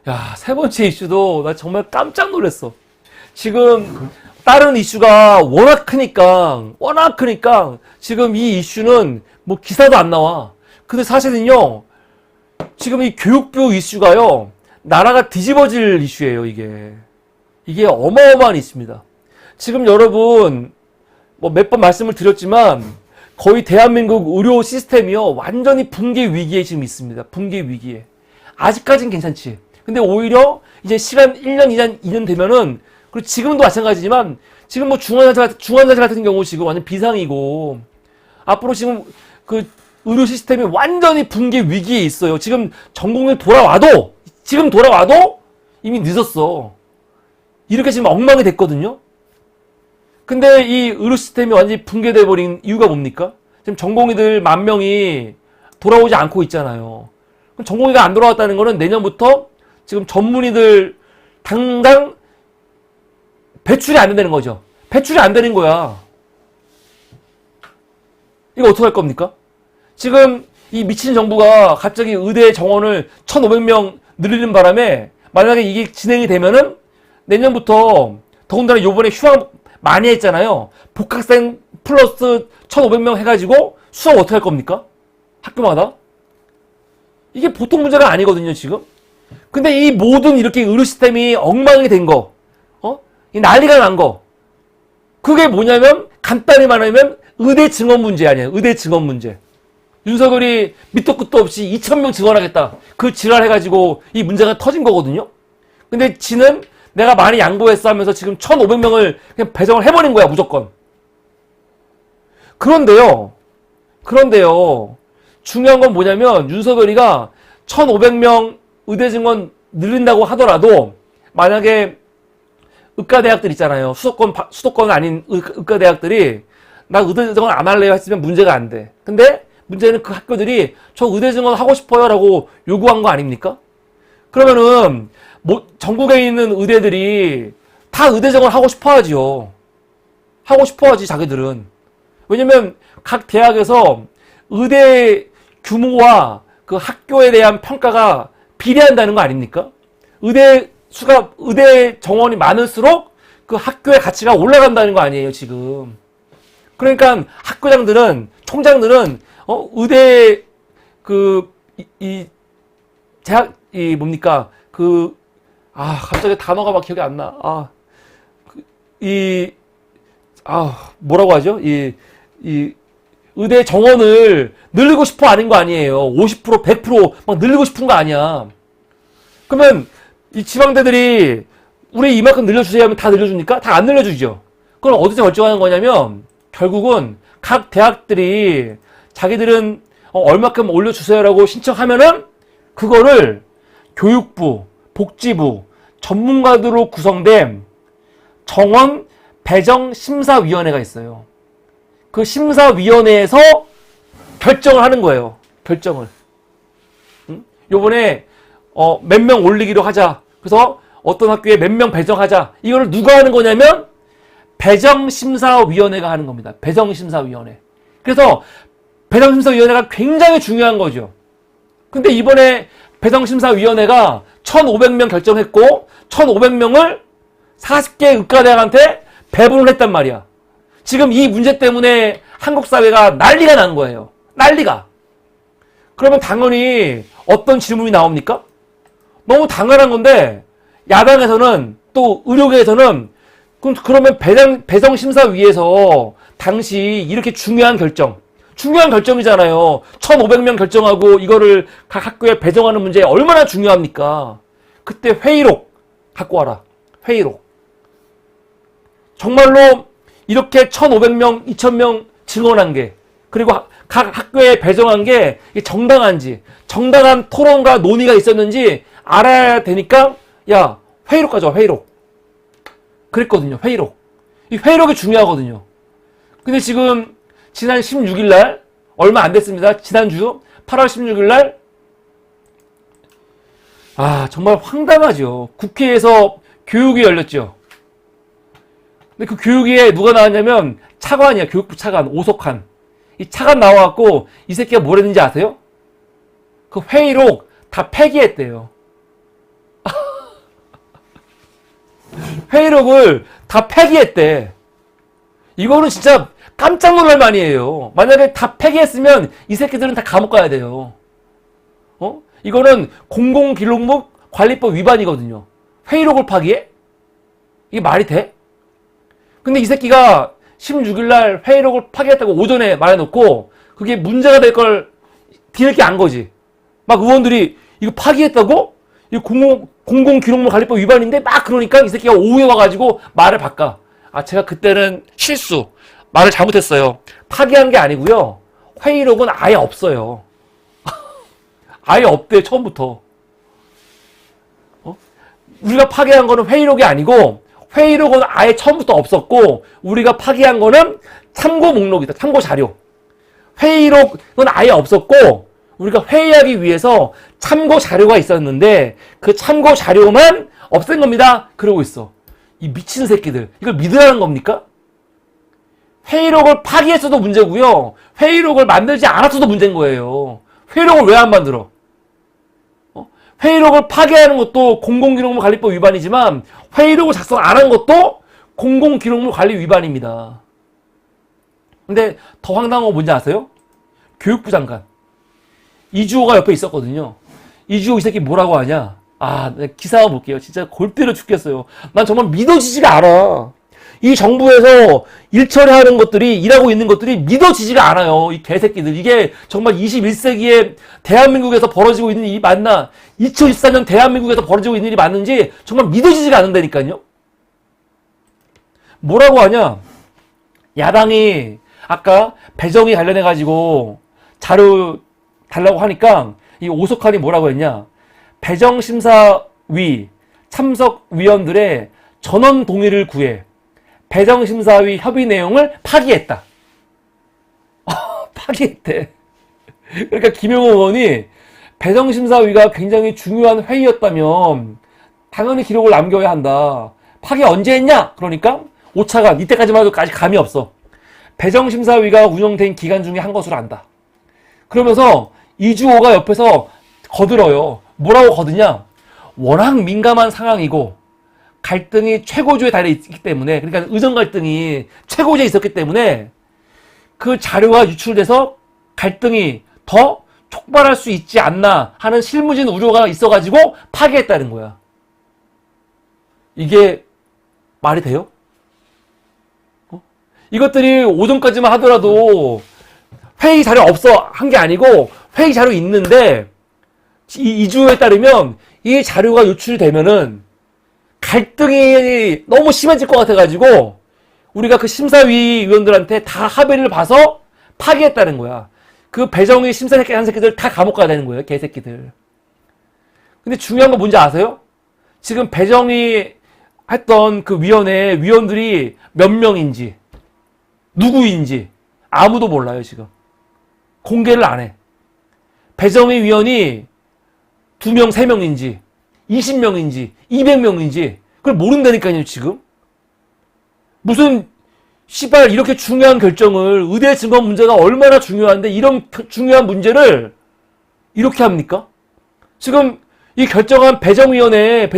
야, 세 번째 이슈도 나 정말 깜짝 놀랐어. 지금 다른 이슈가 워낙 크니까 지금 이 이슈는 뭐 기사도 안 나와. 근데 사실은요, 지금 이 교육부 이슈가요, 나라가 뒤집어질 이슈예요, 이게. 이게 어마어마한 이슈입니다. 지금 여러분, 뭐 몇 번 말씀을 드렸지만, 거의 대한민국 의료 시스템이요, 완전히 붕괴 위기에 지금 있습니다. 붕괴 위기에. 아직까진 괜찮지. 근데 오히려 이제 시간 1년, 2년 되면은, 그리고 지금도 마찬가지지만, 지금 뭐 중환자실 같은 경우 지금 완전 비상이고, 앞으로 지금 그 의료 시스템이 완전히 붕괴 위기에 있어요. 지금 전공에 지금 돌아와도 이미 늦었어. 이렇게 지금 엉망이 됐거든요. 근데 이 의료 시스템이 완전히 붕괴돼 버린 이유가 뭡니까? 지금 전공의들 10,000명이 돌아오지 않고 있잖아요. 그럼 전공의가 안 돌아왔다는 거는 내년부터 지금 전문의들 당장 배출이 안 된다는 거죠. 배출이 안 되는 거야. 이거 어떻게 할 겁니까? 지금 이 미친 정부가 갑자기 의대 정원을 1,500명 늘리는 바람에 만약에 이게 진행이 되면은 내년부터 더군다나 요번에 휴학 많이 했잖아요. 복학생 플러스 1,500명 해가지고 수업 어떻게 할 겁니까? 학교마다? 이게 보통 문제가 아니거든요, 지금. 근데 이 모든 이렇게 의료 시스템이 엉망이 된 거, 이 난리가 난 거, 그게 뭐냐면 간단히 말하면 의대 증원 문제 아니에요. 의대 증원 문제. 윤석열이 밑도 끝도 없이 2,000명 증원하겠다. 그 지랄 해가지고 이 문제가 터진 거거든요. 근데 지는 내가 많이 양보했어 하면서 지금 1,500명을 그냥 배정을 해버린 거야, 무조건. 그런데요. 중요한 건 뭐냐면 윤석열이가 1,500명 의대 증원 늘린다고 하더라도 만약에 의과대학들 있잖아요. 수도권 아닌 의과대학들이 나 의대 증원 안 할래요 했으면 문제가 안 돼. 근데 문제는 그 학교들이 저 의대 증원 하고 싶어요 라고 요구한 거 아닙니까? 그러면은 뭐 전국에 있는 의대들이 다 의대 증원 하고 싶어 하지요. 하고 싶어 하지 자기들은. 왜냐면 각 대학에서 의대 규모와 그 학교에 대한 평가가 비례한다는 거 아닙니까? 의대 정원이 많을수록 그 학교의 가치가 올라간다는 거 아니에요, 지금. 그러니까 학교장들은, 총장들은, 의대, 갑자기 단어가 막 기억이 안 나. 뭐라고 하죠? 의대 정원을 늘리고 싶어 하는 거 아니에요. 50%, 100%막 늘리고 싶은 거 아니야. 그러면 이 지방대들이 우리 이만큼 늘려주세요 하면 다 늘려줍니까? 다 안 늘려주죠. 그럼 어디서 결정하는 거냐면 결국은 각 대학들이 자기들은 얼마큼 올려주세요라고 신청하면은 그거를 교육부, 복지부, 전문가들로 구성된 정원 배정 심사위원회가 있어요. 그 심사위원회에서 결정을 하는 거예요. 결정을. 요번에 몇 명 올리기로 하자. 그래서 어떤 학교에 몇 명 배정하자. 이거를 누가 하는 거냐면 배정심사위원회가 하는 겁니다. 배정심사위원회. 그래서 배정심사위원회가 굉장히 중요한 거죠. 근데 이번에 배정심사위원회가 1,500명 결정했고 1,500명을 40개 의과대학한테 배분을 했단 말이야. 지금 이 문제 때문에 한국 사회가 난리가 난 거예요. 난리가. 그러면 당연히 어떤 질문이 나옵니까? 너무 당연한 건데 야당에서는 또 의료계에서는 그러면 배정심사위에서 당시 이렇게 중요한 결정이잖아요. 1,500명 결정하고 이거를 각 학교에 배정하는 문제 얼마나 중요합니까? 그때 회의록 갖고 와라. 회의록. 정말로 이렇게 1,500명, 2,000명 증언한 게, 그리고 각 학교에 배정한 게 정당한지, 정당한 토론과 논의가 있었는지 알아야 되니까, 야, 회의록 가져와, 회의록. 그랬거든요, 회의록. 이 회의록이 중요하거든요. 근데 지금, 지난 16일 날, 얼마 안 됐습니다. 지난주, 8월 16일 날, 정말 황당하죠. 국회에서 교육이 열렸죠. 근데 그 교육위에 누가 나왔냐면 차관이야. 교육부 차관 오석환. 이 차관 나와갖고 이 새끼가 뭘 했는지 아세요? 그 회의록 다 폐기했대요. 회의록을 다 폐기했대. 이거는 진짜 깜짝 놀랄 만이에요. 만약에 다 폐기했으면 이 새끼들은 다 감옥 가야 돼요. 이거는 공공기록물 관리법 위반이거든요. 회의록을 파기해? 이게 말이 돼? 근데 이 새끼가 16일날 회의록을 파기했다고 오전에 말해놓고 그게 문제가 될 걸 뒤늦게 안 거지. 막 의원들이 이거 파기했다고? 이거 공공기록물 관리법 위반인데 막 그러니까 이 새끼가 오후에 와가지고 말을 바꿔. 아, 제가 그때는 실수. 말을 잘못했어요. 파기한 게 아니고요. 회의록은 아예 없어요. 아예 없대, 처음부터. 우리가 파기한 거는 회의록이 아니고 회의록은 아예 처음부터 없었고 우리가 파기한 거는 참고 목록이다. 참고 자료. 회의록은 아예 없었고 우리가 회의하기 위해서 참고 자료가 있었는데 그 참고 자료만 없앤 겁니다. 그러고 있어. 이 미친 새끼들. 이걸 믿으라는 겁니까? 회의록을 파기했어도 문제고요. 회의록을 만들지 않았어도 문제인 거예요. 회의록을 왜 안 만들어? 회의록을 파기하는 것도 공공기록물 관리법 위반이지만 회의록을 작성 안 한 것도 공공기록물 관리 위반입니다. 근데 더 황당한 거 뭔지 아세요? 교육부 장관. 이주호가 옆에 있었거든요. 이주호 이 새끼 뭐라고 하냐? 아, 기사 볼게요. 진짜 골 때려 죽겠어요. 난 정말 믿어지지가 않아. 이 정부에서 일 처리하는 것들이, 일하고 있는 것들이 믿어지지가 않아요. 이 개새끼들. 이게 정말 21세기에 대한민국에서 벌어지고 있는 일이 맞나? 2024년 대한민국에서 벌어지고 있는 일이 맞는지 정말 믿어지지가 않는다니까요. 뭐라고 하냐? 야당이 아까 배정이 관련해가지고 자료 달라고 하니까 이 오석환이 뭐라고 했냐? 배정심사위 참석위원들의 전원 동의를 구해 배정심사위 협의 내용을 파기했다. 파기했대. 그러니까 김영호 의원이 배정심사위가 굉장히 중요한 회의였다면 당연히 기록을 남겨야 한다. 파기 언제 했냐? 그러니까 오차가 이때까지만 해도 아직 감이 없어. 배정심사위가 운영된 기간 중에 한 것으로 안다. 그러면서 이주호가 옆에서 거들어요. 뭐라고 거드냐? 워낙 민감한 상황이고 갈등이 최고조에 달해 있기 때문에, 그러니까 의정 갈등이 최고조에 있었기 때문에 그 자료가 유출돼서 갈등이 더 촉발할 수 있지 않나 하는 실무진 우려가 있어가지고 파기했다는 거야. 이게 말이 돼요? 이것들이 오전까지만 하더라도 회의 자료 없어 한 게 아니고 회의 자료 있는데 이주호에 따르면 이 자료가 유출이 되면은 갈등이 너무 심해질 것 같아가지고 우리가 그 심사위 위원들한테 다 합의를 봐서 파기했다는 거야. 그 배정위 심사새끼 한 새끼들 다 감옥 가야 되는 거예요. 개새끼들. 근데 중요한 거 뭔지 아세요? 지금 배정위 했던 그 위원회 위원들이 몇 명인지 누구인지 아무도 몰라요. 지금 공개를 안 해. 배정위 위원이 2명, 3명인지 20명인지 200명인지 그걸 모른다니까요. 지금 무슨 씨발 이렇게 중요한 결정을, 의대 증원 문제가 얼마나 중요한데 이런 중요한 문제를 이렇게 합니까? 지금 이 결정한 배정위원회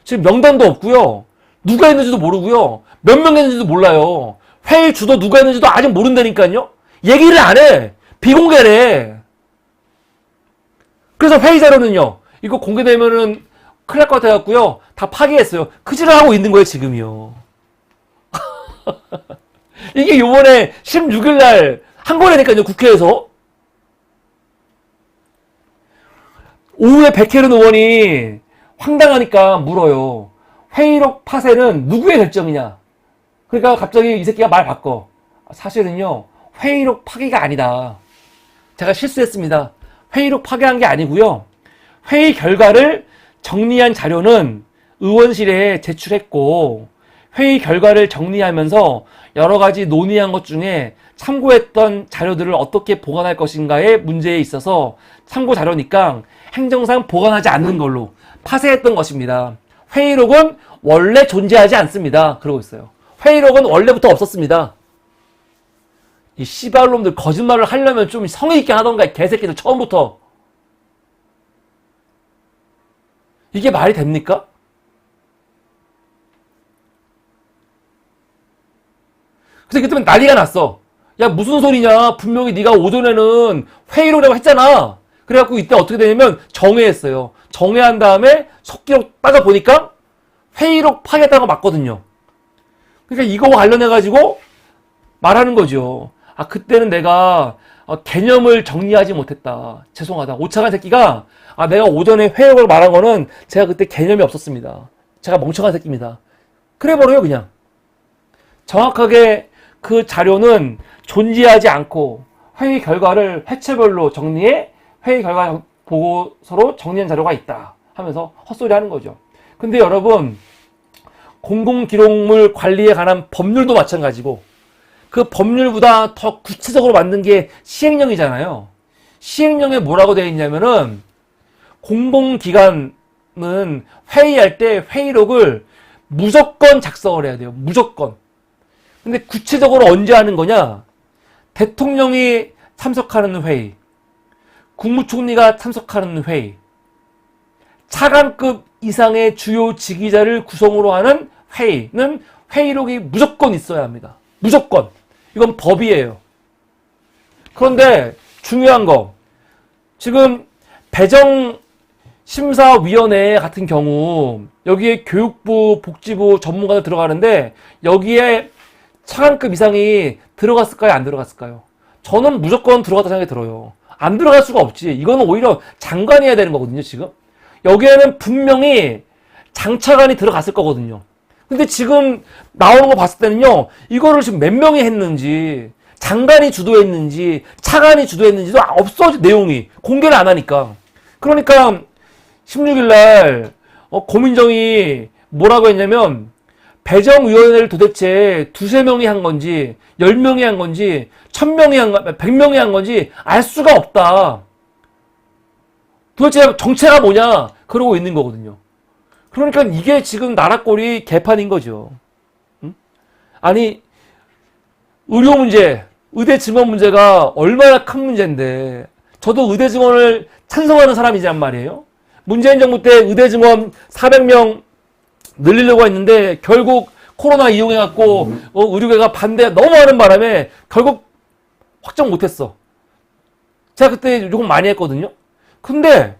지금 명단도 없고요. 누가 했는지도 모르고요. 몇 명 했는지도 몰라요. 회의 주도 누가 했는지도 아직 모른다니까요. 얘기를 안 해. 비공개래. 그래서 회의 자료는요. 이거 공개되면은 큰일 날 것 같아갖고요. 다 파기했어요. 그지를 하고 있는 거예요, 지금이요. 이게 요번에 16일날 한 거라니까요, 국회에서. 오후에 백혜련 의원이 황당하니까 물어요. 회의록 파쇄는 누구의 결정이냐? 그러니까 갑자기 이 새끼가 말 바꿔. 사실은요, 회의록 파기가 아니다. 제가 실수했습니다. 회의록 파기한 게 아니고요. 회의 결과를 정리한 자료는 의원실에 제출했고 회의 결과를 정리하면서 여러 가지 논의한 것 중에 참고했던 자료들을 어떻게 보관할 것인가에 문제에 있어서 참고 자료니까 행정상 보관하지 않는 걸로 파쇄했던 것입니다. 회의록은 원래 존재하지 않습니다. 그러고 있어요. 회의록은 원래부터 없었습니다. 이 씨발놈들 거짓말을 하려면 좀 성의 있게 하던가, 개새끼들 처음부터. 이게 말이 됩니까? 그래서 이것 때문에 난리가 났어. 야, 무슨 소리냐. 분명히 네가 오전에는 회의록이라고 했잖아. 그래갖고 이때 어떻게 되냐면 정회했어요. 정회한 다음에 속기록 따져보니까 회의록 파기했다는 거 맞거든요. 그러니까 이거와 관련해가지고 말하는 거죠. 아, 그때는 내가 개념을 정리하지 못했다. 죄송하다. 오차간 새끼가, 아, 내가 오전에 회의록을 말한 거는 제가 그때 개념이 없었습니다. 제가 멍청한 새끼입니다. 그래 버려요, 그냥. 정확하게 그 자료는 존재하지 않고 회의 결과를 회차별로 정리해 회의 결과 보고서로 정리한 자료가 있다 하면서 헛소리 하는 거죠. 근데 여러분, 공공기록물 관리에 관한 법률도 마찬가지고 그 법률보다 더 구체적으로 만든 게 시행령이잖아요. 시행령에 뭐라고 되어 있냐면은 공공기관은 회의할 때 회의록을 무조건 작성을 해야 돼요. 무조건. 근데 구체적으로 언제 하는 거냐? 대통령이 참석하는 회의, 국무총리가 참석하는 회의, 차관급 이상의 주요 지기자를 구성으로 하는 회의는 회의록이 무조건 있어야 합니다. 무조건. 이건 법이에요. 그런데 중요한 거, 지금 배정심사위원회 같은 경우 여기에 교육부, 복지부 전문가들 들어가는데 여기에 차관급 이상이 들어갔을까요? 안 들어갔을까요? 저는 무조건 들어갔다 생각이 들어요. 안 들어갈 수가 없지. 이거는 오히려 장관이 해야 되는 거거든요, 지금. 여기에는 분명히 장차관이 들어갔을 거거든요. 근데 지금 나오는 거 봤을 때는요, 이거를 지금 몇 명이 했는지, 장관이 주도했는지, 차관이 주도했는지도 없어, 내용이. 공개를 안 하니까. 그러니까, 16일 날, 고민정이 뭐라고 했냐면, 배정위원회를 도대체 두세 명이 한 건지, 10명이 한 건지, 1000명이 한 건지, 100명이 한 건지 알 수가 없다. 도대체 정체가 뭐냐? 그러고 있는 거거든요. 그러니까 이게 지금 나라 꼴이 개판인 거죠. 응? 아니, 의료 문제, 의대 증원 문제가 얼마나 큰 문제인데, 저도 의대 증원을 찬성하는 사람이란 말이에요. 문재인 정부 때 의대 증원 400명 늘리려고 했는데 결국 코로나 이용해갖고 의료계가 반대 너무 하는 바람에 결국 확정 못했어. 제가 그때 요금 많이 했거든요. 근데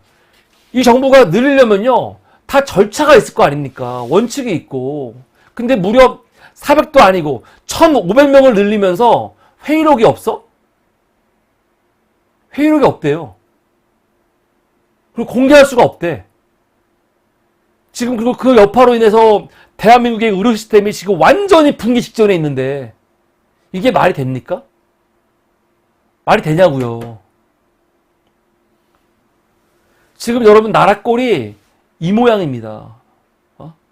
이 정부가 늘리려면요 다 절차가 있을 거 아닙니까? 원칙이 있고. 근데 무려 400도 아니고 1500명을 늘리면서 회의록이 없어? 회의록이 없대요. 그리고 공개할 수가 없대. 지금 그리고 그 여파로 인해서 대한민국의 의료 시스템이 지금 완전히 붕괴 직전에 있는데 이게 말이 됩니까? 말이 되냐고요. 지금 여러분 나라 꼴이 이 모양입니다.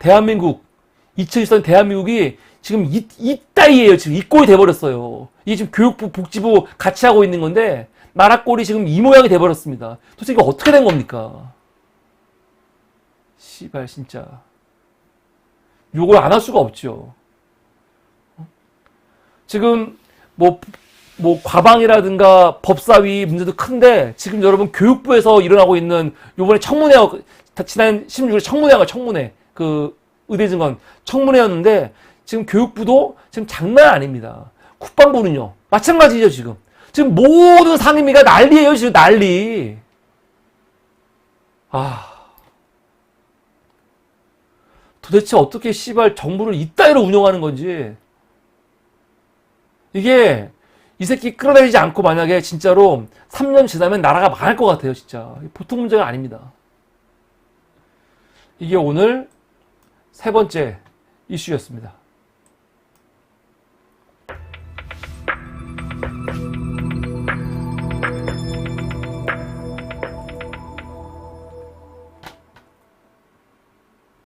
대한민국 2024년 대한민국이 지금 이 따위예요. 지금 이 꼴이 돼버렸어요. 이게 지금 교육부, 복지부 같이 하고 있는 건데 나라 꼴이 지금 이 모양이 돼버렸습니다. 도대체 이거 어떻게 된 겁니까? 씨발 진짜 욕을 안 할 수가 없죠. 지금 뭐 과방이라든가 법사위 문제도 큰데 지금 여러분 교육부에서 일어나고 있는 요번에 청문회 지난 16일에 청문회 그 의대증원 청문회였는데 지금 교육부도 지금 장난 아닙니다. 국방부는요 마찬가지죠. 지금 모든 상임위가 난리예요. 지금 난리. 도대체 어떻게 씨발 정부를 이따위로 운영하는 건지. 이게 이 새끼 끌어내리지 않고 만약에 진짜로 3년 지나면 나라가 망할 것 같아요. 진짜 보통 문제가 아닙니다. 이게 오늘 세 번째 이슈였습니다.